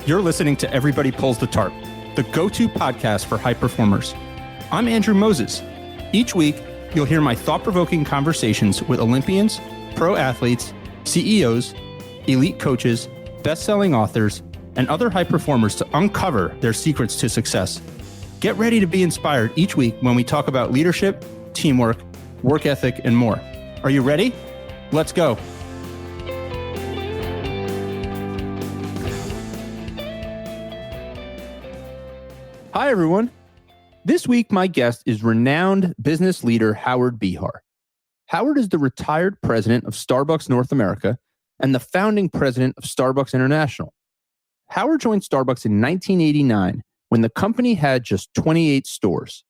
You're listening to Everybody Pulls the Tarp, the go-to podcast for high performers. I'm Andrew Moses. Each week, you'll hear my thought-provoking conversations with Olympians, pro athletes, CEOs, elite coaches, best-selling authors, and other high performers to uncover their secrets to success. Get ready to be inspired each week when we talk about leadership, teamwork, work ethic, and more. Are you ready? Let's go. Hi, everyone. This week, my guest is renowned business leader Howard Behar. Howard is the retired president of Starbucks North America and the founding president of Starbucks International. Howard joined Starbucks in 1989 when the company had just 28 stores.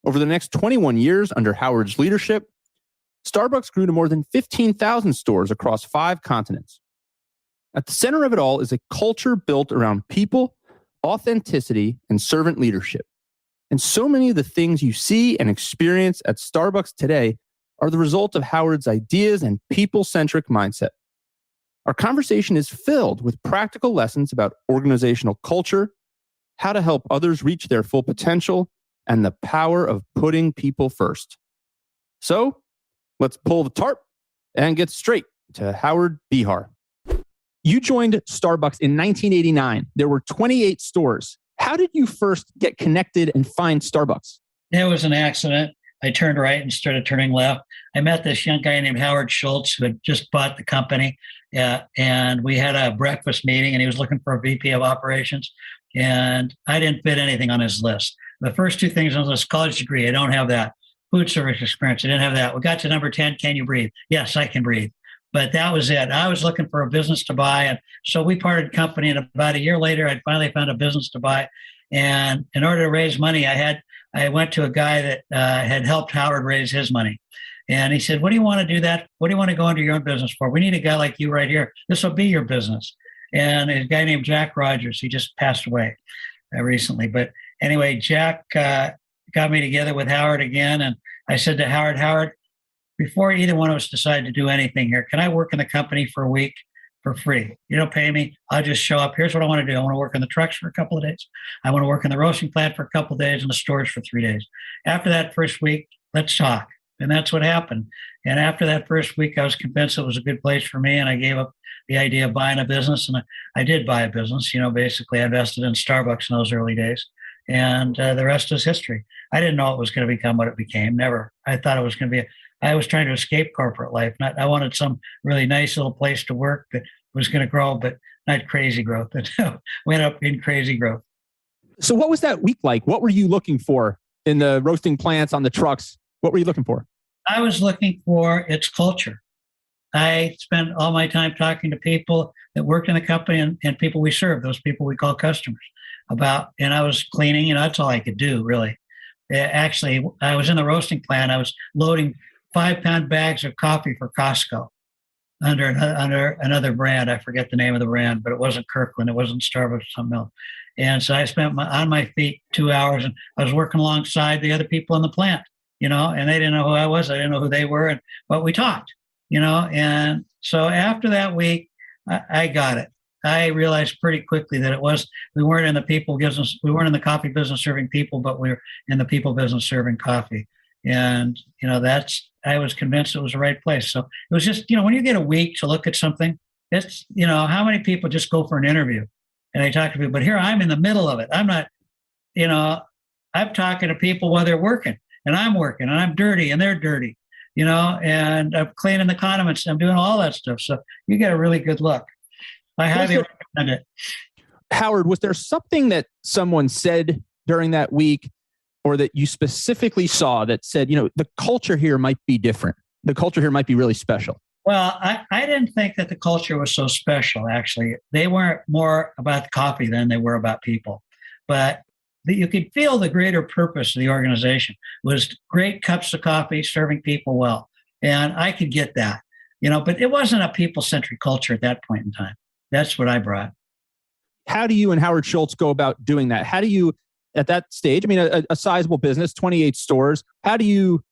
Over the next 21 years under Howard's leadership, Starbucks grew to more than 15,000 stores across 5 continents. At the center of it all is a culture built around people, authenticity, and servant leadership. And so many of the things you see and experience at Starbucks today are the result of Howard's ideas and people-centric mindset. Our conversation is filled with practical lessons about organizational culture, how to help others reach their full potential, and the power of putting people first. So, let's pull the tarp and get straight to Howard Behar. You joined Starbucks in 1989. There were 28 stores. How did you first get connected and find Starbucks? It was an accident. I turned right and started turning left. I met this young guy named Howard Schultz who had just bought the company. And we had a breakfast meeting and he was looking for a VP of operations. And I didn't fit anything on his list. The first 2 things on this: college degree, I don't have that. Food service experience, I didn't have that. We got to number 10, can you breathe? Yes, I can breathe. But that was it. I was looking for a business to buy. And so we parted company. And about a year later, I finally found a business to buy. And in order to raise money, I went to a guy that had helped Howard raise his money. And he said, what do you want to do that? What do you want to go into your own business for? We need a guy like you right here. This will be your business. And a guy named Jack Rogers, he just passed away recently. But anyway, Jack got me together with Howard again. And I said to Howard, before either one of us decide to do anything here, can I work in the company for a week for free? You don't pay me. I'll just show up. Here's what I want to do. I want to work on the trucks for a couple of days. I want to work in the roasting plant for a couple of days and the storage for 3 days. After that first week, let's talk. And that's what happened. And after that first week, I was convinced it was a good place for me. And I gave up the idea of buying a business. And I did buy a business. Basically I invested in Starbucks in those early days. And the rest is history. I didn't know it was going to become what it became. Never. I thought it was going to be I was trying to escape corporate life. I wanted some really nice little place to work that was going to grow, but not crazy growth. It went up in crazy growth. So what was that week like? What were you looking for in the roasting plants, on the trucks? What were you looking for? I was looking for its culture. I spent all my time talking to people that worked in the company and people we serve, those people we call customers, and I was cleaning, that's all I could do, really. Actually, I was in the roasting plant. I was loading 5-pound bags of coffee for Costco under another brand. I forget the name of the brand, but it wasn't Kirkland. It wasn't Starbucks, something else. And so I spent on my feet 2 hours, and I was working alongside the other people in the plant, and they didn't know who I was. I didn't know who they were, but we talked, And so after that week, I got it. I realized pretty quickly that we weren't in the people business. We weren't in the coffee business serving people, but we were in the people business serving coffee. And, I was convinced it was the right place. So it was just, when you get a week to look at something, it's, how many people just go for an interview and they talk to people, but here I'm in the middle of it. I'm not, I'm talking to people while they're working and I'm working and I'm dirty and they're dirty, and I'm cleaning the condiments. I'm doing all that stuff. So you get a really good look. I highly recommend it. Howard, was there something that someone said during that week or that you specifically saw that said, the culture here might be different? The culture here might be really special. Well, I didn't think that the culture was so special, actually. They weren't more about the coffee than they were about people. But you could feel the greater purpose of the organization was great cups of coffee, serving people well. And I could get that, but it wasn't a people-centric culture at that point in time. That's what I brought. How do you and Howard Schultz go about doing that? How do you, at that stage, a sizable business, 28 stores, how do you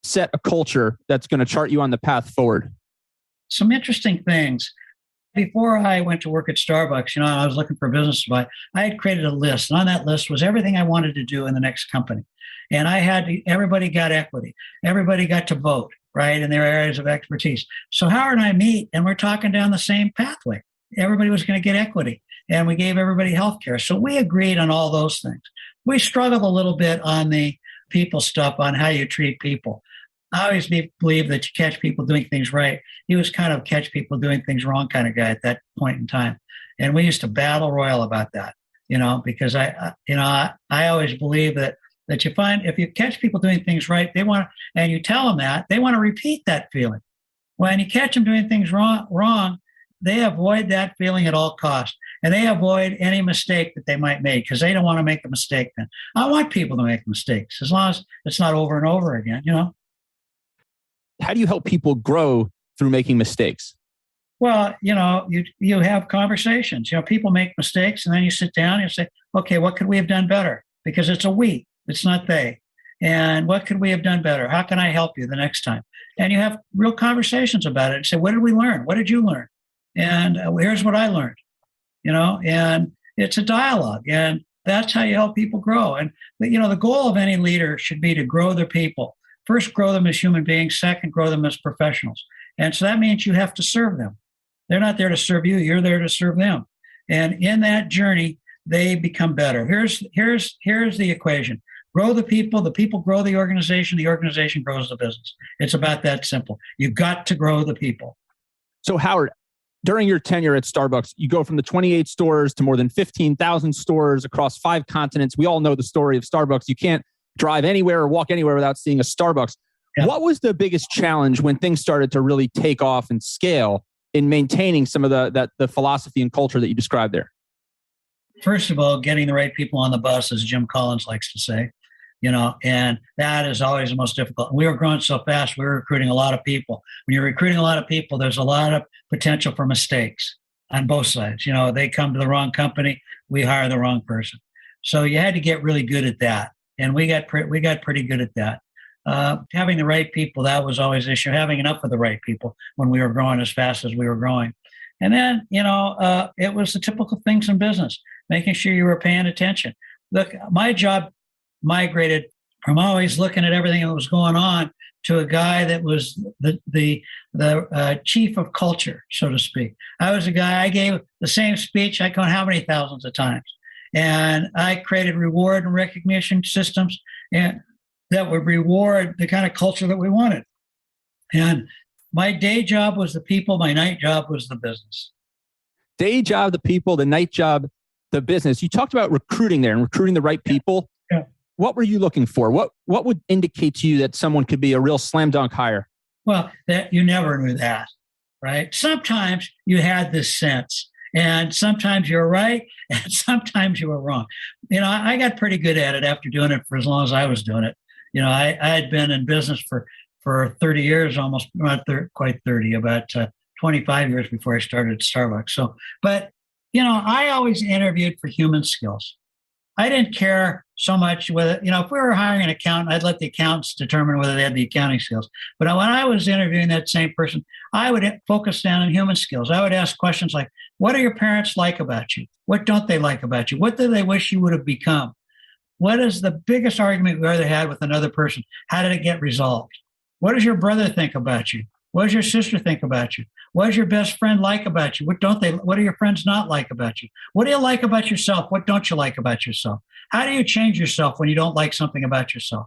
set a culture that's going to chart you on the path forward? Some interesting things. before I went to work at Starbucks, I was looking for business to buy. I had created a list, and on that list was everything I wanted to do in the next company. And everybody got equity. Everybody got to vote, right, in their areas of expertise. So Howard and I meet, and we're talking down the same pathway. Everybody was going to get equity, and we gave everybody health care. So we agreed on all those things. We struggled a little bit on the people stuff, on how you treat people. I always believe that you catch people doing things right. He was kind of catch people doing things wrong kind of guy at that point in time. And we used to battle royal about that, because I always believe that you find if you catch people doing things right, and you tell them that, they want to repeat that feeling. When you catch them doing things wrong, they avoid that feeling at all costs. And they avoid any mistake that they might make because they don't want to make a mistake then. I want people to make mistakes as long as it's not over and over again, How do you help people grow through making mistakes? Well, you have conversations. People make mistakes, and then you sit down and say, okay, what could we have done better? Because it's a we, it's not they. And what could we have done better? How can I help you the next time? And you have real conversations about it and say, what did we learn? What did you learn? And here's what I learned, and it's a dialogue. And that's how you help people grow. And, the goal of any leader should be to grow their people. First, grow them as human beings. Second, grow them as professionals. And so that means you have to serve them. They're not there to serve you. You're there to serve them. And in that journey, they become better. Here's the equation. Grow the people grow the organization grows the business. It's about that simple. You've got to grow the people. So Howard, during your tenure at Starbucks, you go from the 28 stores to more than 15,000 stores across 5 continents. We all know the story of Starbucks. You can't drive anywhere or walk anywhere without seeing a Starbucks. Yeah. What was the biggest challenge when things started to really take off and scale in maintaining some of the philosophy and culture that you described there? First of all, getting the right people on the bus, as Jim Collins likes to say, and that is always the most difficult. We were growing so fast, we were recruiting a lot of people. When you're recruiting a lot of people, there's a lot of potential for mistakes on both sides. They come to the wrong company, we hire the wrong person. So you had to get really good at that. And we got pretty good at that. Having the right people, that was always an issue. Having enough of the right people when we were growing as fast as we were growing. And then, it was the typical things in business, making sure you were paying attention. Look, my job migrated from always looking at everything that was going on to a guy that was the chief of culture, so to speak. I was a guy, I gave the same speech, I don't know how many thousands of times. And I created reward and recognition systems that would reward the kind of culture that we wanted. And my day job was the people, my night job was the business. Day job, the people, the night job, the business. You talked about recruiting there and recruiting the right people. Yeah. What were you looking for? What would indicate to you that someone could be a real slam dunk hire? Well, that you never knew that, right? Sometimes you had this sense. And sometimes you were right, and sometimes you were wrong. I got pretty good at it after doing it for as long as I was doing it. I had been in business for 30 years, almost not quite 30, about 25 years before I started at Starbucks. So, but, I always interviewed for human skills. I didn't care so much whether, if we were hiring an accountant, I'd let the accountants determine whether they had the accounting skills. But when I was interviewing that same person, I would focus down on human skills. I would ask questions like, what do your parents like about you? What don't they like about you? What do they wish you would have become? What is the biggest argument you ever had with another person? How did it get resolved? What does your brother think about you? What does your sister think about you? What does your best friend like about you? What do your friends not like about you? What do you like about yourself? What don't you like about yourself? How do you change yourself when you don't like something about yourself?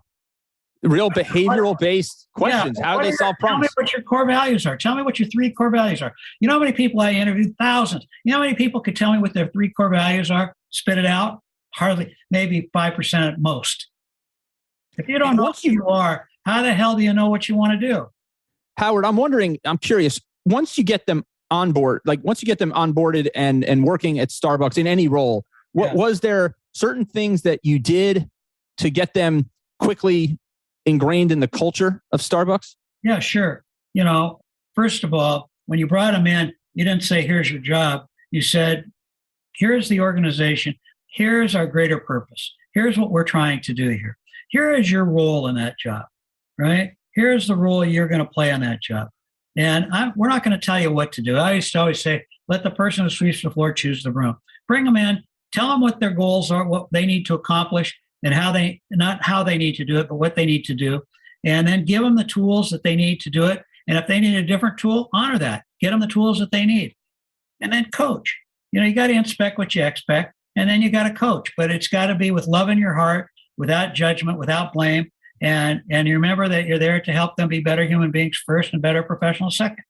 Real behavioral-based questions. Yeah. How do they solve problems? Tell me what your core values are. Tell me what your 3 core values are. You know how many people I interviewed? Thousands. You know how many people could tell me what their 3 core values are? Spit it out? Hardly, maybe 5% at most. If you don't know who you are, how the hell do you know what you want to do? Howard, I'm curious, once you get them on board, once you get them onboarded and working at Starbucks in any role, was there certain things that you did to get them quickly ingrained in the culture of Starbucks? Yeah, sure. First of all, when you brought them in, you didn't say, here's your job. You said, here's the organization. Here's our greater purpose. Here's what we're trying to do here. Here is your role in that job, right? Here's the role you're going to play on that job. And we're not going to tell you what to do. I used to always say, let the person who sweeps the floor choose the broom. Bring them in, tell them what their goals are, what they need to accomplish, and not how they need to do it, but what they need to do. And then give them the tools that they need to do it. And if they need a different tool, honor that. Get them the tools that they need. And then coach. You got to inspect what you expect, and then you got to coach. But it's got to be with love in your heart, without judgment, without blame. And you remember that you're there to help them be better human beings first and better professionals second.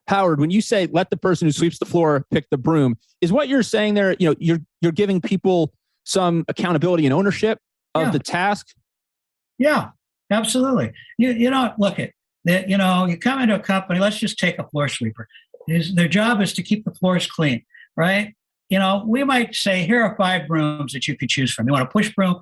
Howard, when you say let the person who sweeps the floor pick the broom, is what you're saying there, you're giving people some accountability and ownership of the task? Yeah, absolutely. Look at that. You come into a company, let's just take a floor sweeper. Their job is to keep the floors clean, right? We might say, here are 5 brooms that you could choose from. You want a push broom?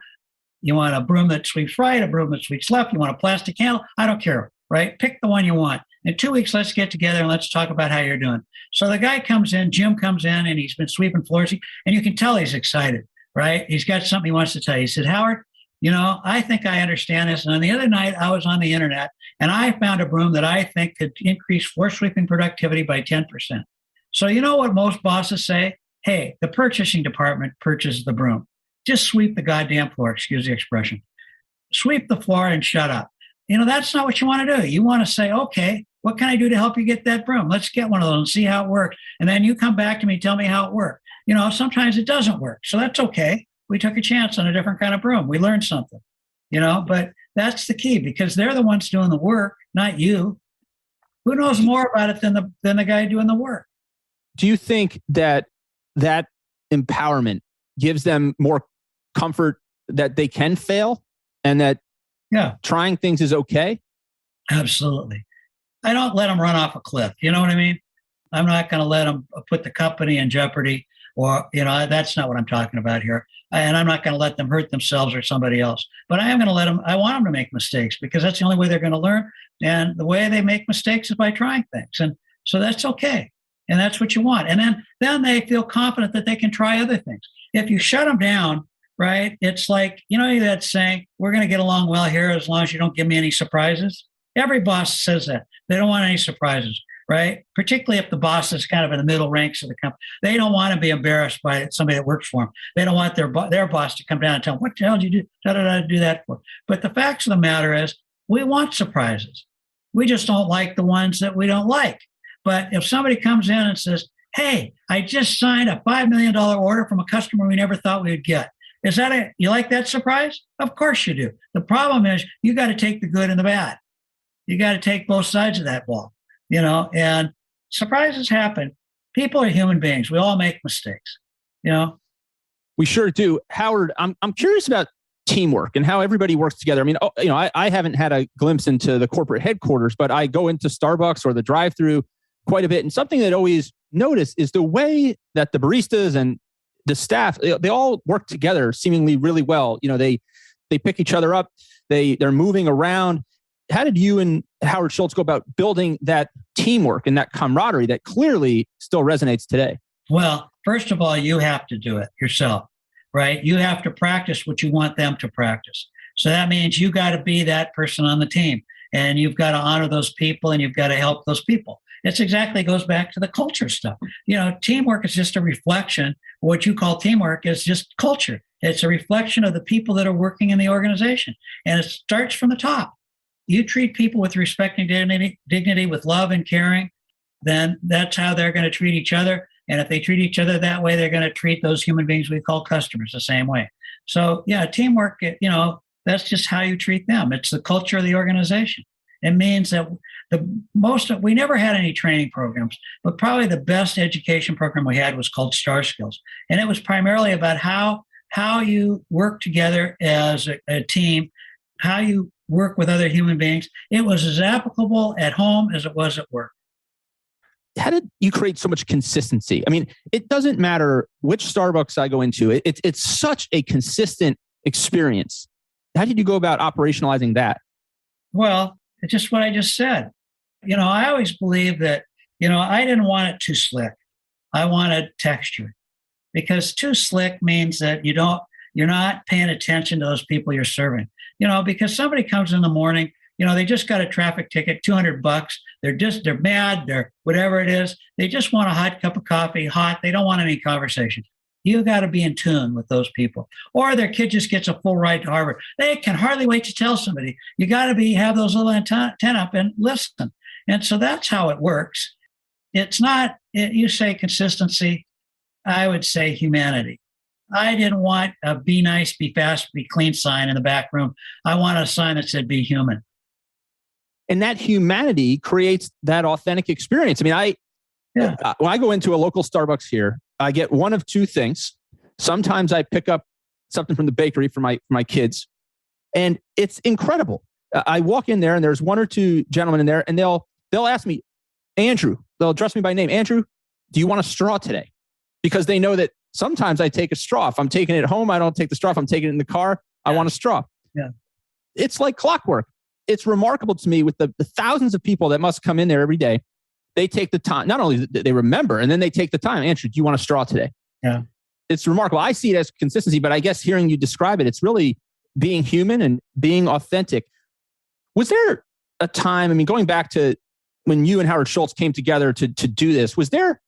You want a broom that sweeps right, a broom that sweeps left. You want a plastic handle? I don't care, right? Pick the one you want. In 2 weeks, let's get together and let's talk about how you're doing. So the guy comes in, Jim comes in, and he's been sweeping floors, and you can tell he's excited, right? He's got something he wants to tell you. He said, Howard, I think I understand this. And on the other night, I was on the internet, and I found a broom that I think could increase floor sweeping productivity by 10%. So you know what most bosses say? Hey, the purchasing department purchases the broom. Just sweep the goddamn floor, excuse the expression. Sweep the floor and shut up. That's not what you want to do. You want to say, okay, what can I do to help you get that broom? Let's get one of those and see how it works. And then you come back to me, tell me how it worked. Sometimes it doesn't work. So that's okay. We took a chance on a different kind of broom. We learned something, but that's the key, because they're the ones doing the work, not you. Who knows more about it than the guy doing the work? Do you think that empowerment gives them more comfort that they can fail and that trying things is okay? Absolutely. I don't let them run off a cliff. You know what I mean? I'm not going to let them put the company in jeopardy, or, that's not what I'm talking about here. And I'm not going to let them hurt themselves or somebody else. But I am going to I want them to make mistakes, because that's the only way they're going to learn. And the way they make mistakes is by trying things. And so that's okay. And that's what you want. And then they feel confident that they can try other things. If you shut them down, right, it's like, that saying, we're going to get along well here as long as you don't give me any surprises. Every boss says that. They don't want any surprises, right? Particularly if the boss is kind of in the middle ranks of the company. They don't want to be embarrassed by somebody that works for them. They don't want their boss to come down and tell them, what the hell did you do that for? But the facts of the matter is, we want surprises. We just don't like the ones that we don't like. But if somebody comes in and says, hey, I just signed a $5 million order from a customer we never thought we would get. You like that surprise? Of course you do. The problem is, you got to take the good and the bad. You got to take both sides of that ball, and surprises happen. People are human beings. We all make mistakes, We sure do. Howard, I'm curious about teamwork and how everybody works together. I mean, I haven't had a glimpse into the corporate headquarters, but I go into Starbucks or the drive-through quite a bit. And something that I always notice is the way that the baristas and the staff, they all work together seemingly really well. They pick each other up. They're moving around. How did you and Howard Schultz go about building that teamwork and that camaraderie that clearly still resonates today? Well, first of all, you have to do it yourself, right? You have to practice what you want them to practice. So that means you got to be that person on the team, and you've got to honor those people, and you've got to help those people. It's exactly goes back to the culture stuff. Teamwork is just a reflection. What you call teamwork is just culture. It's a reflection of the people that are working in the organization. And it starts from the top. You treat people with respect and dignity, with love and caring, then that's how they're going to treat each other. And if they treat each other that way, they're going to treat those human beings we call customers the same way. So teamwork, that's just how you treat them. It's the culture of the organization. It means that we never had any training programs, but probably the best education program we had was called Star Skills. And it was primarily about how you work together as a team, how you work with other human beings. It was as applicable at home as it was at work. How did you create so much consistency? I mean, it doesn't matter which Starbucks I go into. It's such a consistent experience. How did you go about operationalizing that? Well, it's just what I just said. I always believed that, I didn't want it too slick. I wanted texture, because too slick means that you're not paying attention to those people you're serving. Because somebody comes in the morning, They just got a traffic ticket, $200. They're mad, they're whatever it is. They just want a hot cup of coffee, hot. They don't want any conversation. You got to be in tune with those people. Or their kid just gets a full ride to Harvard. They can hardly wait to tell somebody. You got to have those little antenna up and listen. And so that's how it works. It's not, you say consistency, I would say humanity. I didn't want a be nice, be fast, be clean sign in the back room. I want a sign that said be human. And that humanity creates that authentic experience. I mean, when I go into a local Starbucks here, I get one of two things. Sometimes I pick up something from the bakery for my kids, and it's incredible. I walk in there and there's one or two gentlemen in there, and they'll ask me, Andrew, they'll address me by name. Andrew, do you want a straw today? Because they know that sometimes I take a straw. If I'm taking it home, I don't take the straw. If I'm taking it in the car, I want a straw. Yeah. It's like clockwork. It's remarkable to me with the thousands of people that must come in there every day. They take the time, not only they remember, and then they take the time. Andrew, do you want a straw today? Yeah. It's remarkable. I see it as consistency, but I guess hearing you describe it, it's really being human and being authentic. Was there a time, I mean, going back to when you and Howard Schultz came together to do this, was there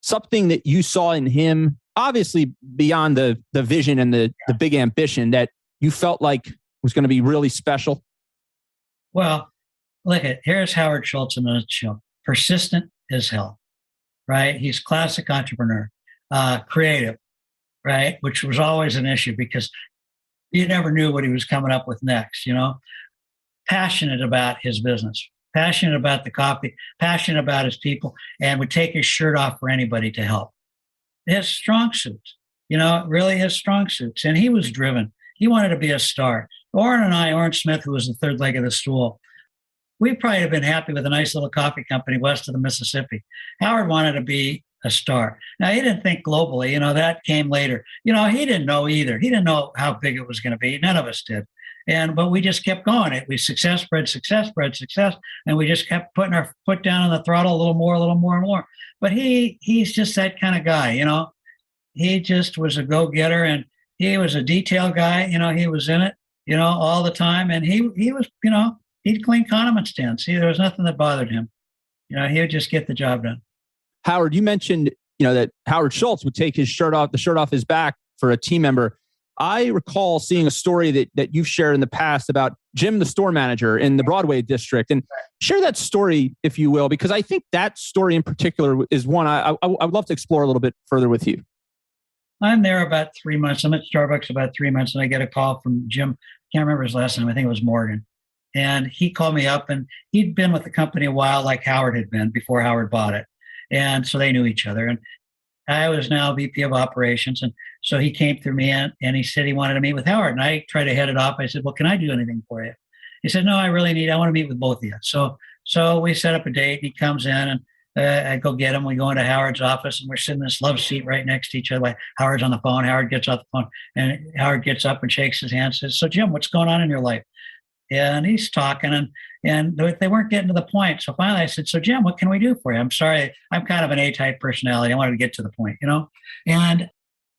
something that you saw in him, obviously beyond the vision and the big ambition, that you felt like was going to be really special? Well, here's Howard Schultz in a nutshell. Persistent as hell, right? He's classic entrepreneur, creative, right? Which was always an issue because you never knew what he was coming up with next, Passionate about his business, passionate about the coffee, passionate about his people, and would take his shirt off for anybody to help. His strong suits, really his strong suits. And he was driven. He wanted to be a star. Oren Smith, who was the third leg of the stool, we probably have been happy with a nice little coffee company west of the Mississippi. Howard wanted to be a star. Now, he didn't think globally. That came later. He didn't know either. He didn't know how big it was going to be. None of us did. But we just kept going. Success bred success, and we just kept putting our foot down on the throttle a little more and more. But he's just that kind of guy, He just was a go-getter, and he was a detail guy. He was in it, all the time. And he was, he'd clean condiment stands. There was nothing that bothered him. He would just get the job done. Howard, you mentioned, that Howard Schultz would take the shirt off his back for a team member. I recall seeing a story that you've shared in the past about Jim, the store manager in the Broadway district. And share that story, if you will, because I think that story in particular is one I would love to explore a little bit further with you. I'm there about 3 months. I'm at Starbucks about 3 months, and I get a call from Jim. Can't remember his last name. I think it was Morgan. And he called me up, and he'd been with the company a while, like Howard had been before Howard bought it. And so they knew each other. And I was now VP of operations. And so he came through me and he said he wanted to meet with Howard. And I tried to head it off. I said, well, can I do anything for you? He said, no, I want to meet with both of you. So we set up a date. He comes in, and I go get him. We go into Howard's office, and we're sitting in this love seat right next to each other. Like Howard's on the phone. Howard gets off the phone, and Howard gets up and shakes his hand and says, so Jim, what's going on in your life? And he's talking, and they weren't getting to the point. So finally I said, so Jim, what can we do for you? I'm sorry. I'm kind of an A-type personality. I wanted to get to the point, And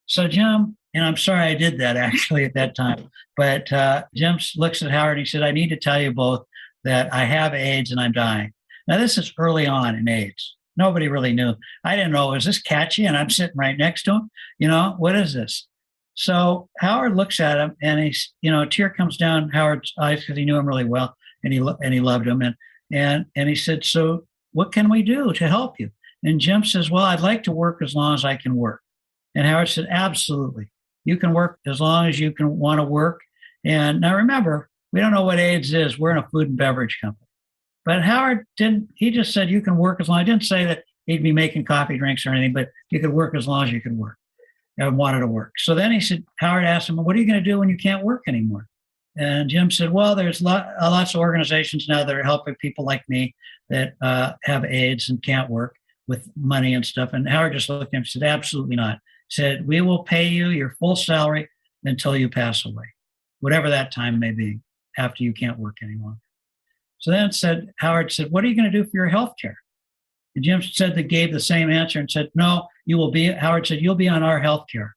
so Jim, and I'm sorry I did that actually at that time, but Jim looks at Howard and he said, I need to tell you both that I have AIDS and I'm dying. Now, this is early on in AIDS. Nobody really knew. I didn't know, is this catchy? And I'm sitting right next to him. What is this? So Howard looks at him, and he's, a tear comes down Howard's eyes because he knew him really well, and he loved him. And he said, so what can we do to help you? And Jim says, well, I'd like to work as long as I can work. And Howard said, absolutely. You can work as long as you can want to work. And now remember, we don't know what AIDS is. We're in a food and beverage company. But Howard didn't, he just said, you can work as long. I didn't say that he'd be making coffee drinks or anything, but you could work as long as you can work. I wanted to work. So then he said, Howard asked him, what are you going to do when you can't work anymore? And Jim said, well, there's lots of organizations now that are helping people like me that have AIDS and can't work with money and stuff. And Howard just looked at him and said, absolutely not. He said, we will pay you your full salary until you pass away, whatever that time may be, after you can't work anymore. So then Howard said, what are you going to do for your health care? And Jim said that gave the same answer and said, no, Howard said, you'll be on our health care.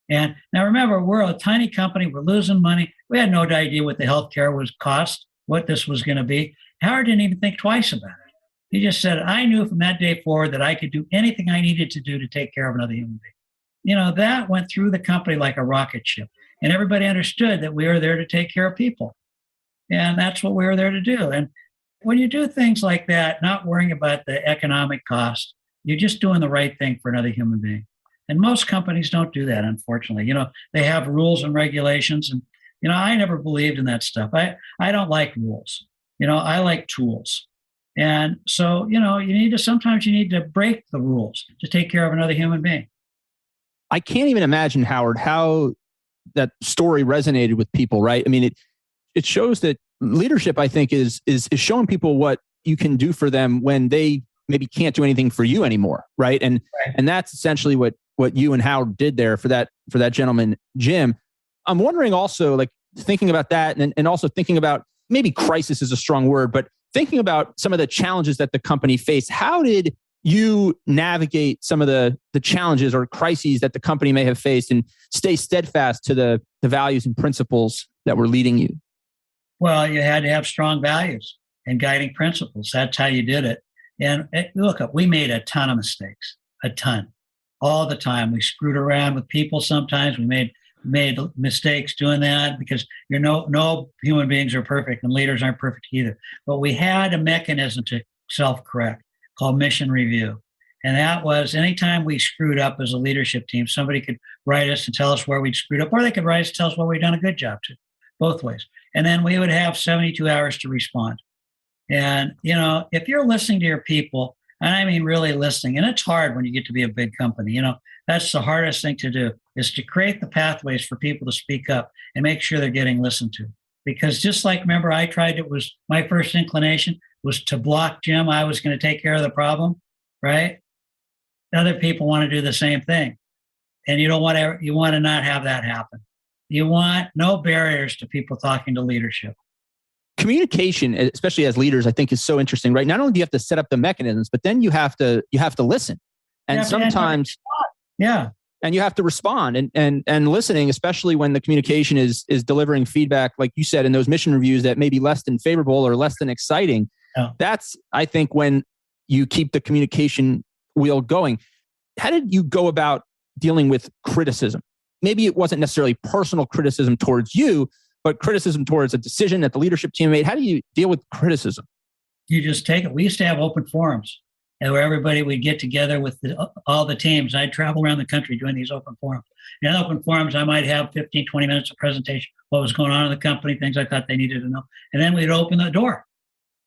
And now remember, we're a tiny company. We're losing money. We had no idea what the health care was cost. what this was going to be. Howard didn't even think twice about it. He just said, I knew from that day forward that I could do anything I needed to do to take care of another human being. That went through the company like a rocket ship. And everybody understood that we were there to take care of people. And that's what we were there to do. And when you do things like that, not worrying about the economic cost, you're just doing the right thing for another human being. And most companies don't do that, unfortunately. They have rules and regulations. And, I never believed in that stuff. I don't like rules. I like tools. And so, sometimes you need to break the rules to take care of another human being. I can't even imagine, Howard, how that story resonated with people, right? I mean, it shows that leadership, I think, is showing people what you can do for them when they maybe can't do anything for you anymore, right? And that's essentially what you and Howard did there for that gentleman, Jim. I'm wondering also, like, thinking about that and also thinking about, maybe crisis is a strong word, but thinking about some of the challenges that the company faced. How did you navigate some of the challenges or crises that the company may have faced and stay steadfast to the values and principles that were leading you? Well, you had to have strong values and guiding principles. That's how you did it. And look, we made a ton of mistakes, a ton, all the time. We screwed around with people sometimes. We made mistakes doing that because no human beings are perfect and leaders aren't perfect either. But we had a mechanism to self-correct called mission review. And that was anytime we screwed up as a leadership team, somebody could write us and tell us where we'd screwed up, or they could write us and tell us where we'd done a good job too, both ways. And then we would have 72 hours to respond. And, if you're listening to your people, and I mean really listening, and it's hard when you get to be a big company, that's the hardest thing to do, is to create the pathways for people to speak up and make sure they're getting listened to. Because just like, remember, it was my first inclination was to block Jim. I was going to take care of the problem, right? Other people want to do the same thing. And you want to not have that happen. You want no barriers to people talking to leadership. Communication, especially as leaders, I think is so interesting, right? Not only do you have to set up the mechanisms, but then you have to listen. And sometimes, and you have to respond and listening, especially when the communication is delivering feedback, like you said, in those mission reviews that may be less than favorable or less than exciting. Yeah. That's, I think, when you keep the communication wheel going. How did you go about dealing with criticism? Maybe it wasn't necessarily personal criticism towards you, but criticism towards a decision that the leadership team made. How do you deal with criticism? You just take it. We used to have open forums and where everybody would get together with all the teams. I'd travel around the country doing these open forums. In open forums, I might have 15, 20 minutes of presentation, what was going on in the company, things I thought they needed to know. And then we'd open the door.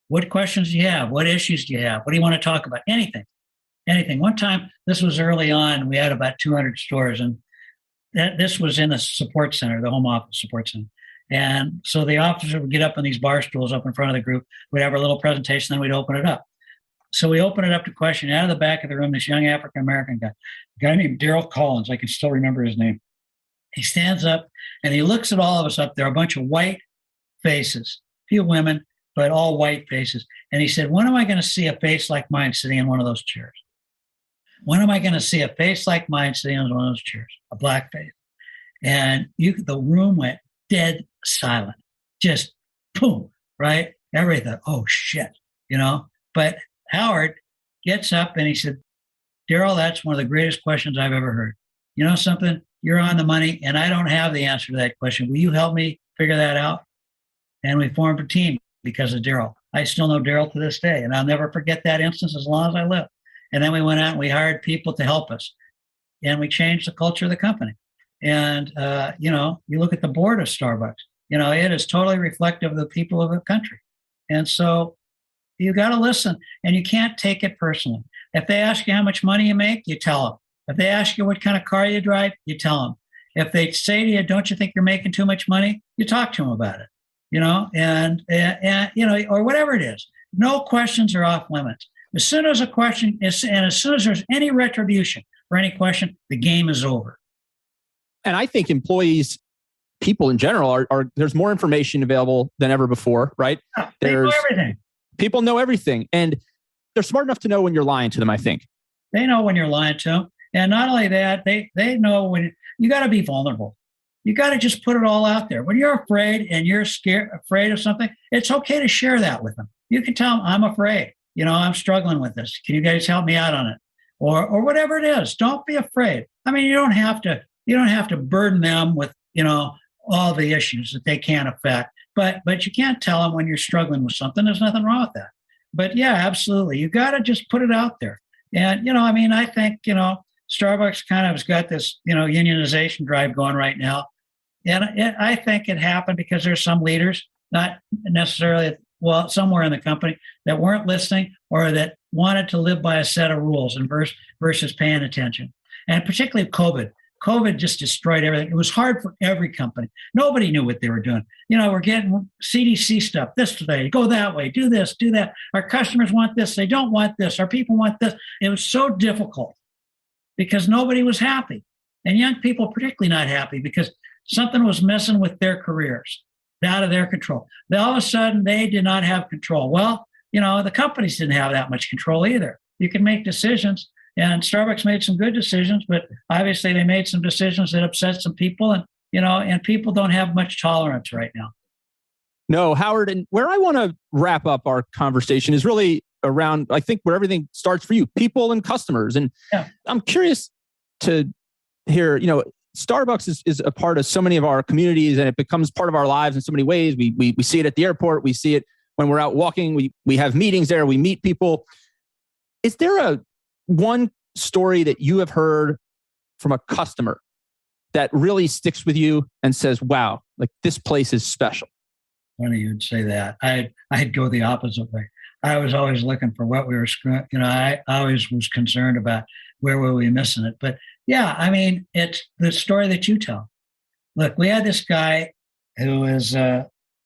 What questions do you have? What issues do you have? What do you want to talk about? Anything. One time, this was early on, we had about 200 stores, and this was in the support center, the home office support center. And so the officer would get up on these bar stools up in front of the group. We'd have our little presentation, then we'd open it up. So we open it up to question. Out of the back of the room, this young African-American guy, a guy named Daryl Collins, I can still remember his name. He stands up and he looks at all of us up there, a bunch of white faces, few women, but all white faces. And he said, when am I going to see a face like mine sitting in one of those chairs? When am I going to see a face like mine sitting on one of those chairs, a black face? And the room went dead silent, just boom, right? Everything. Oh, shit, But Howard gets up and he said, Daryl, that's one of the greatest questions I've ever heard. You know something? You're on the money, and I don't have the answer to that question. Will you help me figure that out? And we formed a team because of Daryl. I still know Daryl to this day, and I'll never forget that instance as long as I live. And then we went out and we hired people to help us, and we changed the culture of the company. And, you look at the board of Starbucks, it is totally reflective of the people of the country. And so you got to listen, and you can't take it personally. If they ask you how much money you make, you tell them. If they ask you what kind of car you drive, you tell them. If they say to you, don't you think you're making too much money? You talk to them about it, or whatever it is. No questions are off limits. As soon as a question is, and as soon as there's any retribution for any question, the game is over. And I think employees, people in general, are there's more information available than ever before, right? Yeah, they know everything. People know everything. And they're smart enough to know when you're lying to them, I think. They know when you're lying to them. And not only that, they know when you got to be vulnerable. You got to just put it all out there. When you're afraid and you're afraid of something, it's okay to share that with them. You can tell them, I'm afraid. I'm struggling with this. Can you guys help me out on it? Or whatever it is. Don't be afraid. I mean, you don't have to burden them with, all the issues that they can't affect. But you can't tell them when you're struggling with something. There's nothing wrong with that. But yeah, absolutely. You got to just put it out there. And, I think, Starbucks kind of has got this, unionization drive going right now. And I think it happened because there's some leaders, not necessarily, somewhere in the company that weren't listening or that wanted to live by a set of rules and versus paying attention. And particularly COVID. COVID just destroyed everything. It was hard for every company. Nobody knew what they were doing. We're getting CDC stuff this way, go that way, do this, do that. Our customers want this. They don't want this. Our people want this. It was so difficult because nobody was happy. And young people particularly not happy because something was messing with their careers, out of their control. Then all of a sudden, they did not have control. Well, the companies didn't have that much control either. You can make decisions. And Starbucks made some good decisions, but obviously they made some decisions that upset some people, and people don't have much tolerance right now. No, Howard, and where I want to wrap up our conversation is really around, I think, where everything starts for you, people and customers. And yeah. I'm curious to hear, Starbucks is a part of so many of our communities, and it becomes part of our lives in so many ways. We see it at the airport. We see it when we're out walking. We have meetings there. We meet people. Is there one story that you have heard from a customer that really sticks with you and says, wow, like this place is special? Funny you'd say that. I'd go the opposite way. I was always looking for what we were screwing. I always was concerned about where were we missing it. But yeah, I mean, it's the story that you tell. Look, we had this guy who was,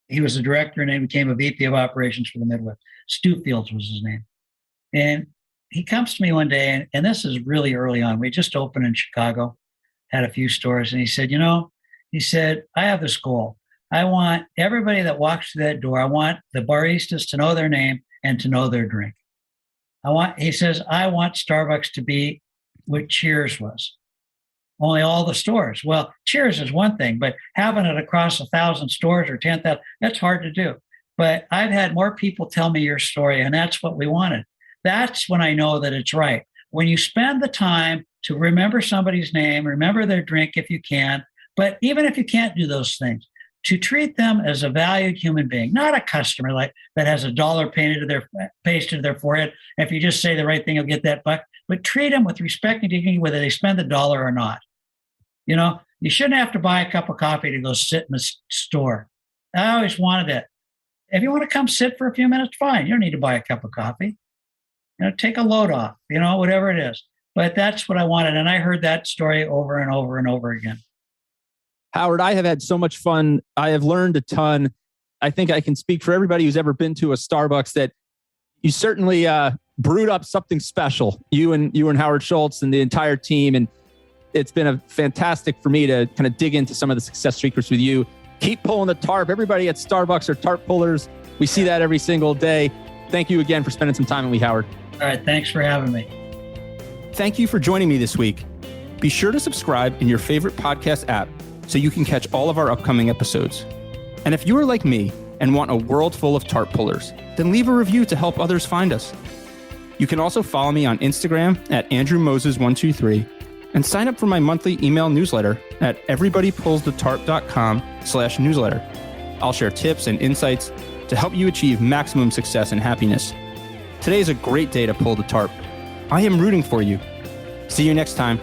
he was a director and he became a VP of operations for the Midwest. Stu Fields was his name. And he comes to me one day, and this is really early on. We just opened in Chicago, had a few stores, and he said, I have this goal. I want everybody that walks through that door, I want the baristas to know their name and to know their drink. He says, I want Starbucks to be what Cheers was. Only all the stores. Well, Cheers is one thing, but having it across 1,000 stores or 10,000, that's hard to do. But I've had more people tell me your story, and that's what we wanted. That's when I know that it's right. When you spend the time to remember somebody's name, remember their drink if you can, but even if you can't do those things, to treat them as a valued human being, not a customer like that has $1 pasted to their forehead. If you just say the right thing, you'll get that buck. But treat them with respect and dignity, whether they spend the $1 or not. You shouldn't have to buy a cup of coffee to go sit in the store. I always wanted it. If you want to come sit for a few minutes, fine. You don't need to buy a cup of coffee. Take a load off, whatever it is. But that's what I wanted. And I heard that story over and over and over again. Howard, I have had so much fun. I have learned a ton. I think I can speak for everybody who's ever been to a Starbucks that you certainly brewed up something special. You and Howard Schultz and the entire team. And it's been fantastic for me to kind of dig into some of the success secrets with you. Keep pulling the tarp. Everybody at Starbucks are tarp pullers. We see that every single day. Thank you again for spending some time with me, Howard. All right. Thanks for having me. Thank you for joining me this week. Be sure to subscribe in your favorite podcast app so you can catch all of our upcoming episodes. And if you are like me and want a world full of tarp pullers, then leave a review to help others find us. You can also follow me on Instagram at AndrewMoses123 and sign up for my monthly email newsletter at everybodypullsthetarp.com/newsletter. I'll share tips and insights to help you achieve maximum success and happiness. Today is a great day to pull the tarp. I am rooting for you. See you next time.